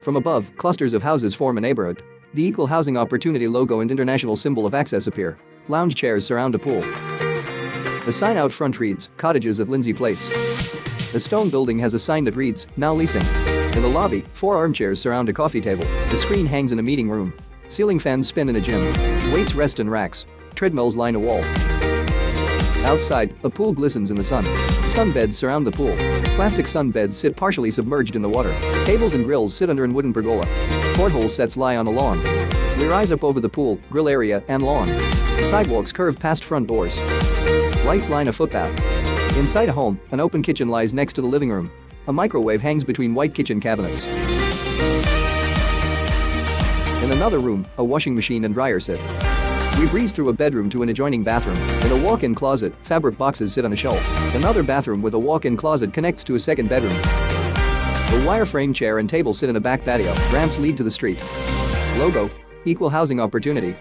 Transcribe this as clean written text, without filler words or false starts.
From above, clusters of houses form a neighborhood. The equal housing opportunity logo and international symbol of access appear. Lounge chairs surround a pool. The sign out front reads, Cottages of Lindsey Place. The stone building has a sign that reads, now leasing. In the lobby, 4 armchairs surround a coffee table. The screen hangs in a meeting room. Ceiling fans spin in a gym. Weights rest in racks. Treadmills line a wall. Outside, a pool glistens in the sun. Sunbeds surround the pool. Plastic sunbeds sit partially submerged in the water. Tables and grills sit under a wooden pergola. Cornhole sets lie on a lawn. We rise up over the pool, grill area, and lawn. Sidewalks curve past front doors. Lights line a footpath. Inside a home, an open kitchen lies next to the living room. A microwave hangs between white kitchen cabinets. In another room, a washing machine and dryer sit. We breeze through a bedroom to an adjoining bathroom. In a walk-in closet, fabric boxes sit on a shelf. Another bathroom with a walk-in closet connects to a second bedroom. A wireframe chair and table sit in a back patio. Ramps lead to the street. Logo: equal housing opportunity.